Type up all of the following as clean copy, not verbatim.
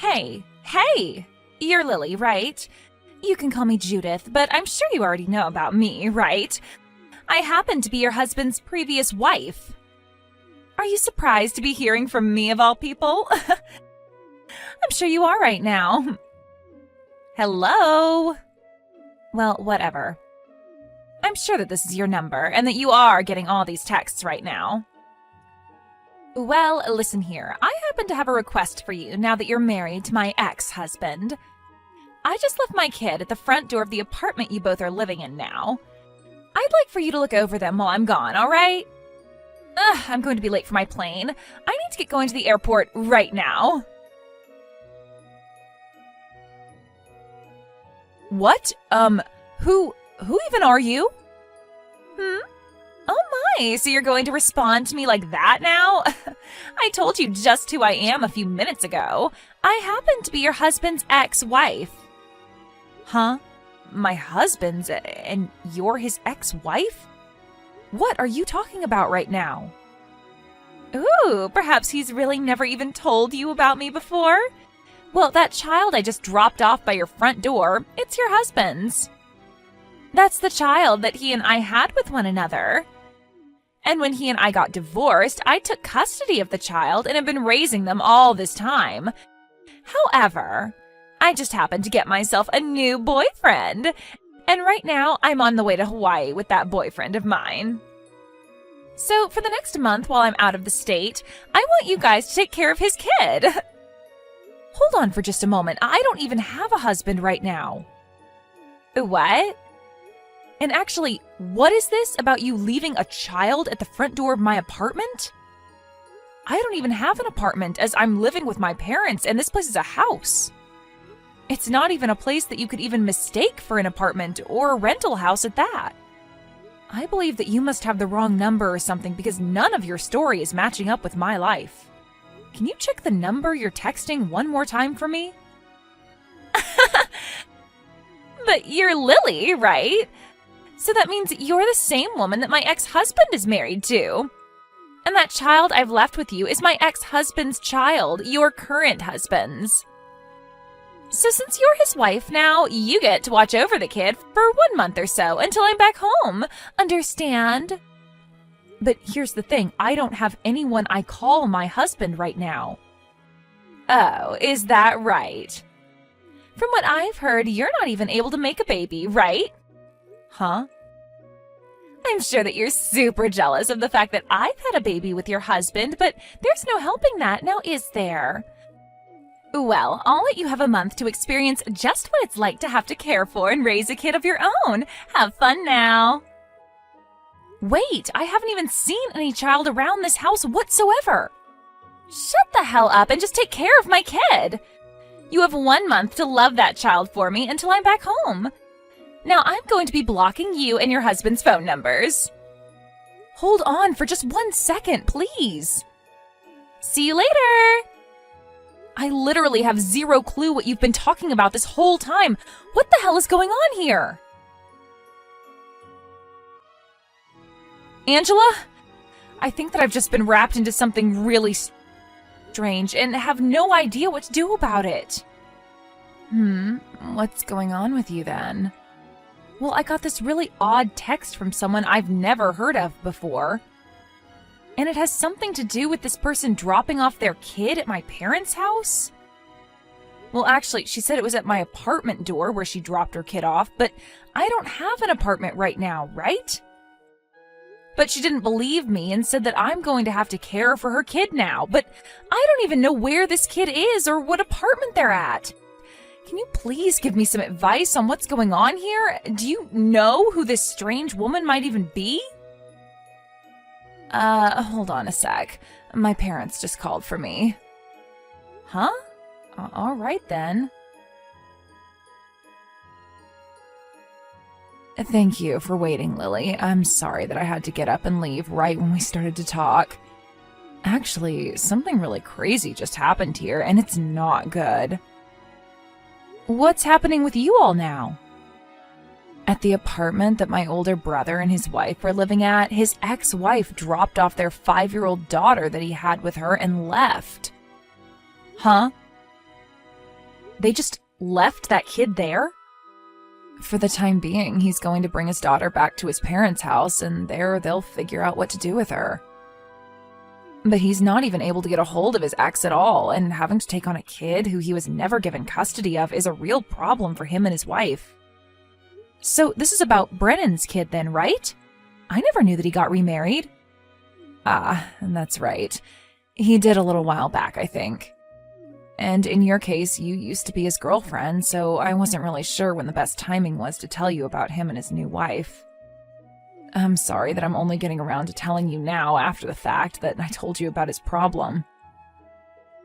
Hey! You're Lily, right? You can call me Judith, but I'm sure you already know about me, right? I happen to be your husband's previous wife. Are you surprised to be hearing from me of all people? I'm sure you are right now. Hello? Well, whatever. I'm sure that this is your number and that you are getting all these texts right now. Well, listen here. I happen to have a request for you now that you're married to my ex-husband. I just left my kid at the front door of the apartment you both are living in now. I'd like for you to look over them while I'm gone, all right? I'm going to be late for my plane. I need to get going to the airport right now. What? Who even are you? Oh my, so you're going to respond to me like that now? I told you just who I am a few minutes ago. I happen to be your husband's ex-wife. Huh? My husband's, and you're his ex-wife? What are you talking about right now? Ooh, perhaps he's really never even told you about me before? Well, that child I just dropped off by your front door, it's your husband's. That's the child that he and I had with one another. And when he and I got divorced, I took custody of the child and have been raising them all this time. However, I just happened to get myself a new boyfriend. And right now, I'm on the way to Hawaii with that boyfriend of mine. So for the next month while I'm out of the state, I want you guys to take care of his kid. Hold on for just a moment. I don't even have a husband right now. What? And actually, what is this about you leaving a child at the front door of my apartment? I don't even have an apartment as I'm living with my parents and this place is a house. It's not even a place that you could even mistake for an apartment or a rental house at that. I believe that you must have the wrong number or something because none of your story is matching up with my life. Can you check the number you're texting one more time for me? But you're Lily, right? So that means you're the same woman that my ex-husband is married to. And that child I've left with you is my ex-husband's child, your current husband's. So since you're his wife now, you get to watch over the kid for 1 month or so until I'm back home. Understand? But here's the thing, I don't have anyone I call my husband right now. Oh, is that right? From what I've heard, you're not even able to make a baby, right? Huh? I'm sure that you're super jealous of the fact that I've had a baby with your husband, but there's no helping that, now is there? Well, I'll let you have a month to experience just what it's like to have to care for and raise a kid of your own. Have fun now. Wait, I haven't even seen any child around this house whatsoever. Shut the hell up and just take care of my kid. You have 1 month to love that child for me until I'm back home. Now I'm going to be blocking you and your husband's phone numbers. Hold on for just 1 second, please. See you later. I literally have zero clue what you've been talking about this whole time. What the hell is going on here? Angela? I think that I've just been wrapped into something really strange and have no idea what to do about it. What's going on with you then? Well, I got this really odd text from someone I've never heard of before. And it has something to do with this person dropping off their kid at my parents' house? Well, actually, she said it was at my apartment door where she dropped her kid off, but I don't have an apartment right now, right? But she didn't believe me and said that I'm going to have to care for her kid now, but I don't even know where this kid is or what apartment they're at. Can you please give me some advice on what's going on here? Do you know who this strange woman might even be? Hold on a sec. My parents just called for me. Huh? All right then. Thank you for waiting, Lily. I'm sorry that I had to get up and leave right when we started to talk. Actually, something really crazy just happened here, and it's not good. What's happening with you all now? At the apartment that my older brother and his wife were living at, his ex-wife dropped off their 5-year-old daughter that he had with her and left. Huh? They just left that kid there? For the time being, he's going to bring his daughter back to his parents' house, and there they'll figure out what to do with her. But he's not even able to get a hold of his ex at all, and having to take on a kid who he was never given custody of is a real problem for him and his wife. So this is about Brennan's kid then, right? I never knew that he got remarried. Ah, that's right. He did a little while back, I think. And in your case, you used to be his girlfriend, so I wasn't really sure when the best timing was to tell you about him and his new wife. I'm sorry that I'm only getting around to telling you now after the fact that I told you about his problem.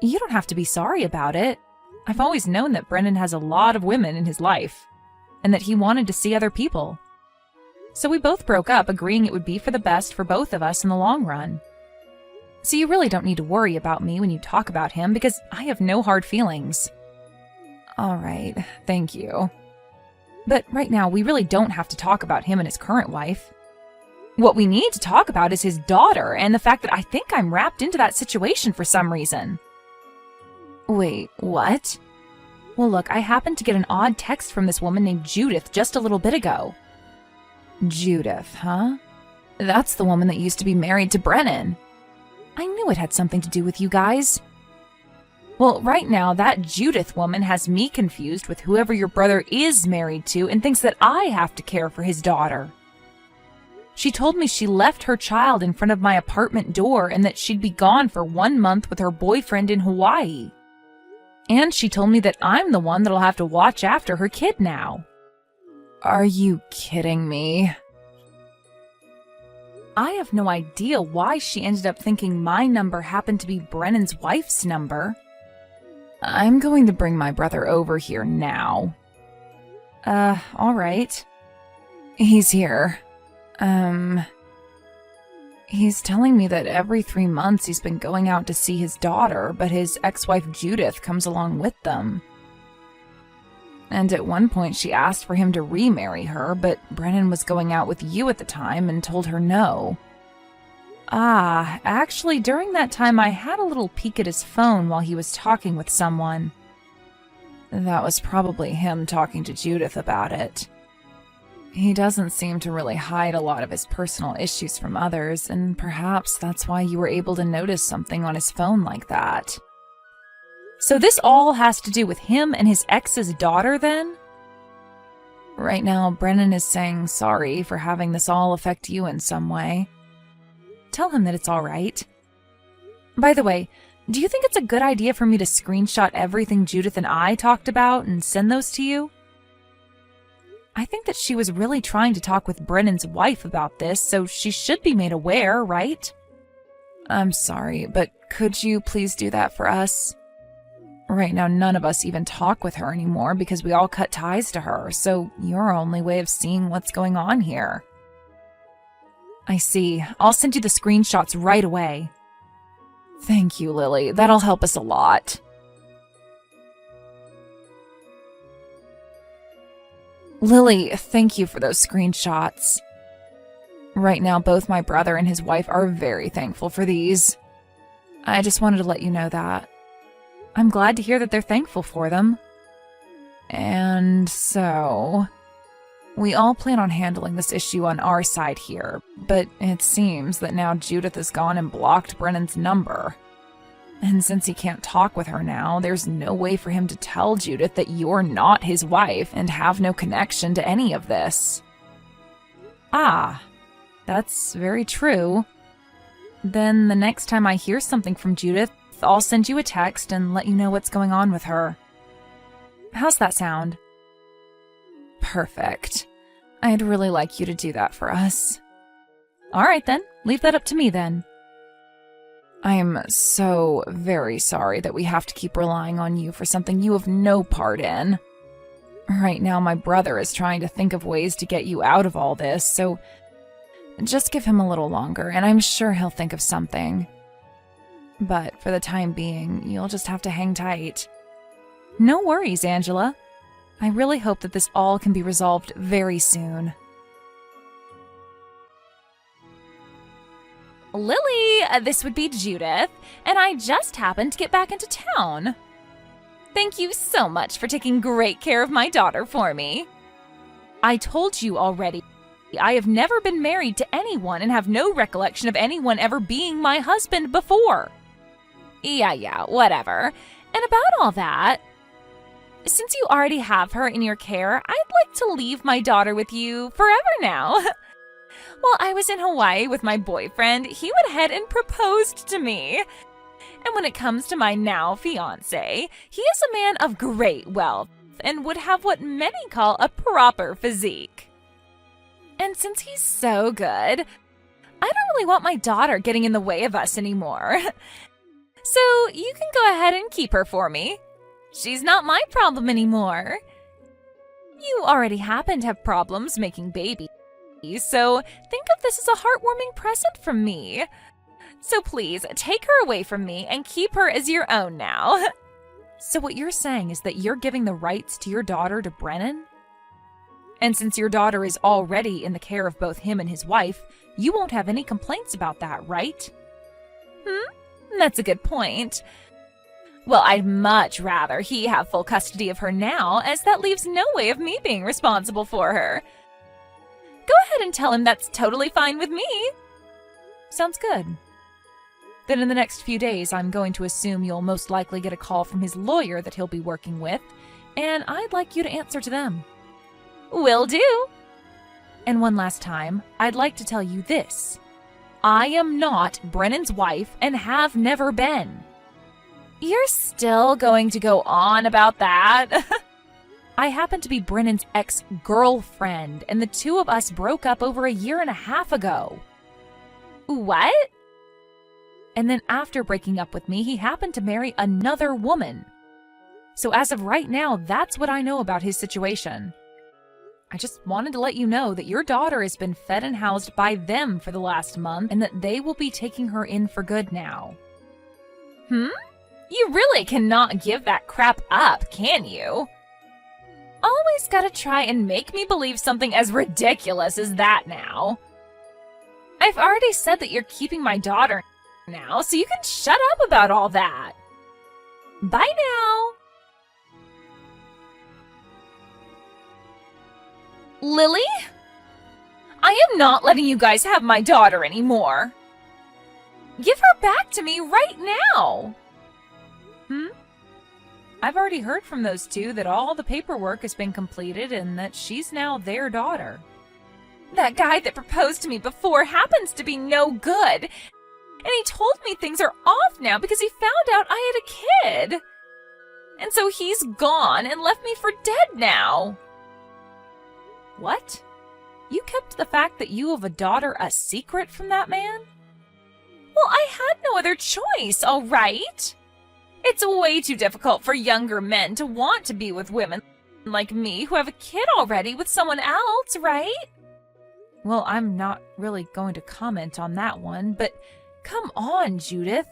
You don't have to be sorry about it. I've always known that Brennan has a lot of women in his life, and that he wanted to see other people. So we both broke up, agreeing it would be for the best for both of us in the long run. So you really don't need to worry about me when you talk about him, because I have no hard feelings. All right, thank you. But right now, we really don't have to talk about him and his current wife. What we need to talk about is his daughter, and the fact that I think I'm wrapped into that situation for some reason. Wait, what? Well, look, I happened to get an odd text from this woman named Judith just a little bit ago. Judith, huh? That's the woman that used to be married to Brennan. I knew it had something to do with you guys. Well, right now, that Judith woman has me confused with whoever your brother is married to and thinks that I have to care for his daughter. She told me she left her child in front of my apartment door and that she'd be gone for 1 month with her boyfriend in Hawaii. And she told me that I'm the one that'll have to watch after her kid now. Are you kidding me? I have no idea why she ended up thinking my number happened to be Brennan's wife's number. I'm going to bring my brother over here now. All right. He's here. He's telling me that every 3 months he's been going out to see his daughter, but his ex-wife Judith comes along with them. And at one point she asked for him to remarry her, but Brennan was going out with you at the time and told her no. Ah, actually during that time I had a little peek at his phone while he was talking with someone. That was probably him talking to Judith about it. He doesn't seem to really hide a lot of his personal issues from others, and perhaps that's why you were able to notice something on his phone like that. So this all has to do with him and his ex's daughter, then? Right now, Brennan is saying sorry for having this all affect you in some way. Tell him that it's all right. By the way, do you think it's a good idea for me to screenshot everything Judith and I talked about and send those to you? I think that she was really trying to talk with Brennan's wife about this, so she should be made aware, right? I'm sorry, but could you please do that for us? Right now, none of us even talk with her anymore because we all cut ties to her, so you're our only way of seeing what's going on here. I see. I'll send you the screenshots right away. Thank you, Lily. That'll help us a lot. Lily, thank you for those screenshots. Right now, both my brother and his wife are very thankful for these. I just wanted to let you know that. I'm glad to hear that they're thankful for them. And so, we all plan on handling this issue on our side here, but it seems that now Judith has gone and blocked Brennan's number. And since he can't talk with her now, there's no way for him to tell Judith that you're not his wife and have no connection to any of this. Ah, that's very true. Then the next time I hear something from Judith, I'll send you a text and let you know what's going on with her. How's that sound? Perfect. I'd really like you to do that for us. All right then, leave that up to me then. I'm so very sorry that we have to keep relying on you for something you have no part in. Right now, my brother is trying to think of ways to get you out of all this, so just give him a little longer, and I'm sure he'll think of something. But for the time being, you'll just have to hang tight. No worries, Angela. I really hope that this all can be resolved very soon. Lily, this would be Judith, and I just happened to get back into town. Thank you so much for taking great care of my daughter for me. I told you already, I have never been married to anyone and have no recollection of anyone ever being my husband before. Yeah, whatever. And about all that, since you already have her in your care, I'd like to leave my daughter with you forever now. While I was in Hawaii with my boyfriend, he went ahead and proposed to me. And when it comes to my now fiancé, he is a man of great wealth and would have what many call a proper physique. And since he's so good, I don't really want my daughter getting in the way of us anymore. So you can go ahead and keep her for me. She's not my problem anymore. You already happen to have problems making babies, so think of this as a heartwarming present from me. So please, take her away from me and keep her as your own now. So what you're saying is that you're giving the rights to your daughter to Brennan? And since your daughter is already in the care of both him and his wife, you won't have any complaints about that, right? That's a good point. Well, I'd much rather he have full custody of her now, as that leaves no way of me being responsible for her. Go ahead and tell him that's totally fine with me. Sounds good. Then in the next few days, I'm going to assume you'll most likely get a call from his lawyer that he'll be working with, and I'd like you to answer to them. Will do. And one last time, I'd like to tell you this. I am not Brennan's wife and have never been. You're still going to go on about that? I happen to be Brennan's ex-girlfriend, and the two of us broke up over 1.5 years ago. What? And then after breaking up with me, he happened to marry another woman. So as of right now, that's what I know about his situation. I just wanted to let you know that your daughter has been fed and housed by them for the last month, and that they will be taking her in for good now. You really cannot give that crap up, can you? Always gotta try and make me believe something as ridiculous as that now. I've already said that you're keeping my daughter now, so you can shut up about all that. Bye now. Lily? I am not letting you guys have my daughter anymore. Give her back to me right now. I've already heard from those two that all the paperwork has been completed and that she's now their daughter. That guy that proposed to me before happens to be no good. And he told me things are off now because he found out I had a kid. And so he's gone and left me for dead now. What? You kept the fact that you have a daughter a secret from that man? Well, I had no other choice, all right? It's way too difficult for younger men to want to be with women like me who have a kid already with someone else, right? Well, I'm not really going to comment on that one, but come on, Judith.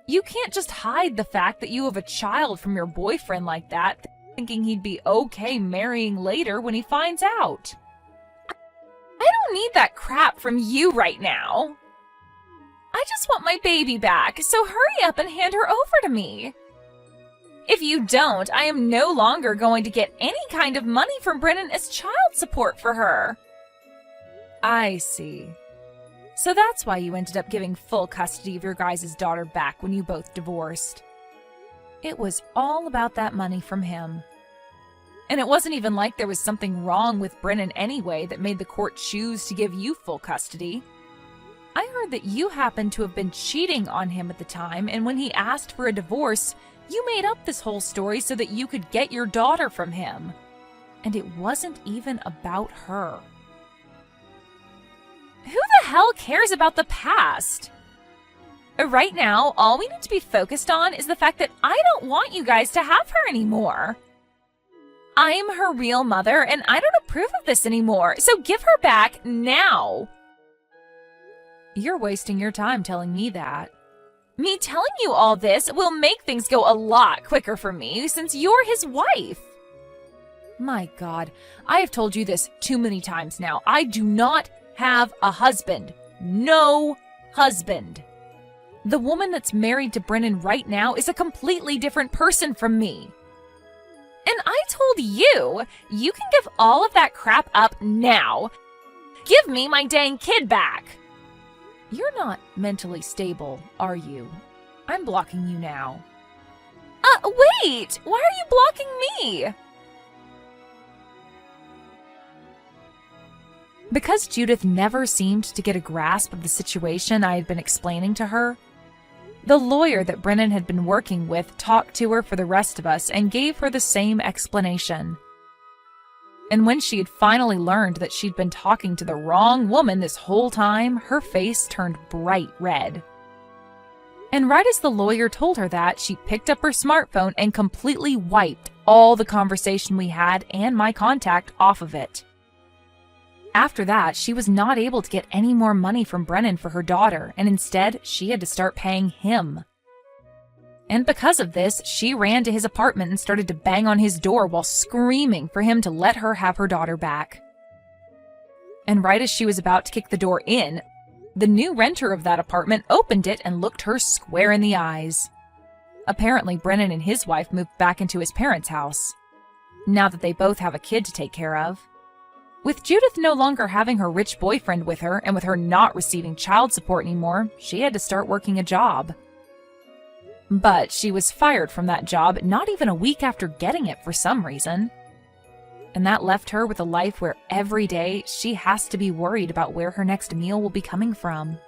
You can't just hide the fact that you have a child from your boyfriend like that, thinking he'd be okay marrying later when he finds out. I don't need that crap from you right now. I just want my baby back, so hurry up and hand her over to me. If you don't, I am no longer going to get any kind of money from Brennan as child support for her. I see. So that's why you ended up giving full custody of your guys' daughter back when you both divorced. It was all about that money from him. And it wasn't even like there was something wrong with Brennan anyway that made the court choose to give you full custody. I heard that you happened to have been cheating on him at the time, and when he asked for a divorce, you made up this whole story so that you could get your daughter from him. And it wasn't even about her. Who the hell cares about the past? Right now, all we need to be focused on is the fact that I don't want you guys to have her anymore. I'm her real mother, and I don't approve of this anymore, so give her back now. You're wasting your time telling me that. Me telling you all this will make things go a lot quicker for me since you're his wife. My God, I have told you this too many times now. I do not have a husband. No husband. The woman that's married to Brennan right now is a completely different person from me. And I told you, you can give all of that crap up now. Give me my dang kid back. You're not mentally stable, are you? I'm blocking you now. Wait! Why are you blocking me? Because Judith never seemed to get a grasp of the situation I had been explaining to her, the lawyer that Brennan had been working with talked to her for the rest of us and gave her the same explanation. And when she had finally learned that she'd been talking to the wrong woman this whole time, her face turned bright red. And right as the lawyer told her that, she picked up her smartphone and completely wiped all the conversation we had and my contact off of it. After that, she was not able to get any more money from Brennan for her daughter, and instead, she had to start paying him. And because of this, she ran to his apartment and started to bang on his door while screaming for him to let her have her daughter back. And right as she was about to kick the door in, the new renter of that apartment opened it and looked her square in the eyes. Apparently, Brennan and his wife moved back into his parents' house, now that they both have a kid to take care of. With Judith no longer having her rich boyfriend with her, and with her not receiving child support anymore, she had to start working a job. But she was fired from that job not even a week after getting it for some reason. And that left her with a life where every day she has to be worried about where her next meal will be coming from.